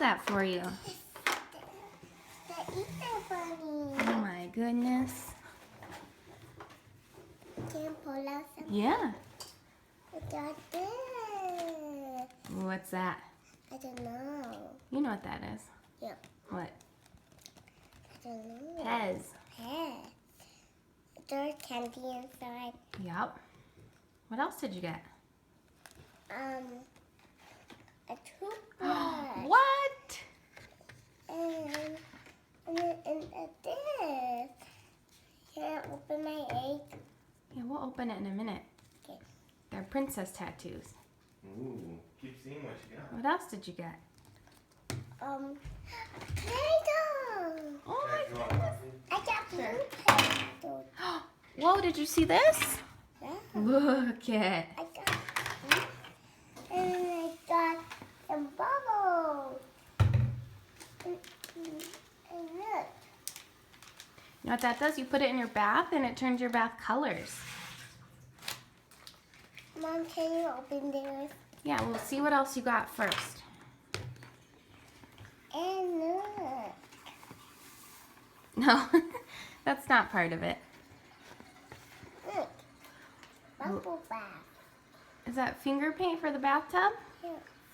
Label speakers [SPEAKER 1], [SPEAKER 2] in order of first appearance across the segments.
[SPEAKER 1] that for you?
[SPEAKER 2] The Easter bunny.
[SPEAKER 1] Oh my goodness.
[SPEAKER 2] Can you pull out some?
[SPEAKER 1] Yeah.
[SPEAKER 2] I got this.
[SPEAKER 1] What's that?
[SPEAKER 2] I don't know.
[SPEAKER 1] You know what that is.
[SPEAKER 2] Yeah.
[SPEAKER 1] What?
[SPEAKER 2] I don't know.
[SPEAKER 1] Pez.
[SPEAKER 2] Pez. There's candy inside.
[SPEAKER 1] Yup. What else did you get?
[SPEAKER 2] A toothbrush.
[SPEAKER 1] What?
[SPEAKER 2] And this. Can I open my egg?
[SPEAKER 1] Yeah, we'll open it in a minute.
[SPEAKER 2] Okay.
[SPEAKER 1] They're princess tattoos.
[SPEAKER 3] Ooh, keep seeing what you got.
[SPEAKER 1] What else did you get?
[SPEAKER 2] Play-Doh.
[SPEAKER 1] Oh
[SPEAKER 3] Jack,
[SPEAKER 1] my
[SPEAKER 3] you want
[SPEAKER 1] goodness.
[SPEAKER 3] coffee?
[SPEAKER 2] I got blue Play-Doh.
[SPEAKER 1] Whoa, did you see this?
[SPEAKER 2] Yeah.
[SPEAKER 1] Look at.
[SPEAKER 2] I got and I got some bubbles. And look.
[SPEAKER 1] You know what that does? You put it in your bath and it turns your bath colors.
[SPEAKER 2] Mom, can you open this?
[SPEAKER 1] Yeah, we'll see what else you got first.
[SPEAKER 2] And look.
[SPEAKER 1] No, that's not part of it.
[SPEAKER 2] Look. Bubble bath.
[SPEAKER 1] Is that finger paint for the bathtub?
[SPEAKER 2] Yeah.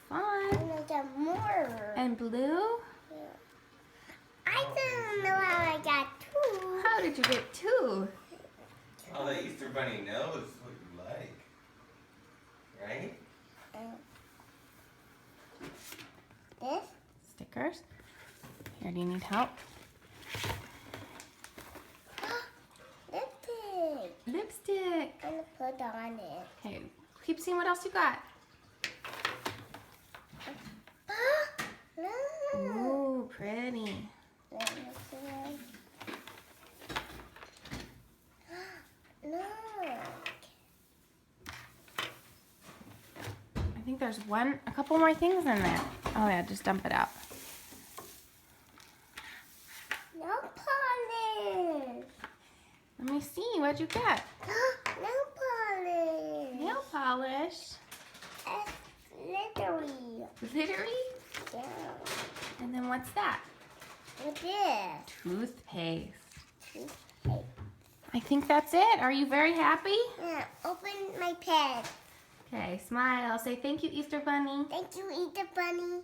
[SPEAKER 1] Fun.
[SPEAKER 2] And I got more.
[SPEAKER 1] And blue?
[SPEAKER 2] Yeah. I didn't know how I got two.
[SPEAKER 1] How did you get two?
[SPEAKER 3] Oh, the Easter Bunny knows what you like. Right?
[SPEAKER 2] This?
[SPEAKER 1] Stickers. Here, do you need help?
[SPEAKER 2] Lipstick.
[SPEAKER 1] Lipstick.
[SPEAKER 2] I'm gonna put on it.
[SPEAKER 1] Okay, keep seeing what else you got.
[SPEAKER 2] Look.
[SPEAKER 1] Ooh, pretty.
[SPEAKER 2] Let me see. Look.
[SPEAKER 1] I think there's a couple more things in there. Oh yeah, just dump it out.
[SPEAKER 2] Nail polish.
[SPEAKER 1] Let me see, what'd you get?
[SPEAKER 2] Nail polish.
[SPEAKER 1] Nail polish.
[SPEAKER 2] It's glittery.
[SPEAKER 1] Glittery?
[SPEAKER 2] Yeah.
[SPEAKER 1] And then what's that?
[SPEAKER 2] What's this?
[SPEAKER 1] Toothpaste.
[SPEAKER 2] Toothpaste.
[SPEAKER 1] I think that's it. Are you very happy?
[SPEAKER 2] Yeah. Open my pen.
[SPEAKER 1] Okay, smile. Say thank you, Easter Bunny.
[SPEAKER 2] Thank you, Easter Bunny.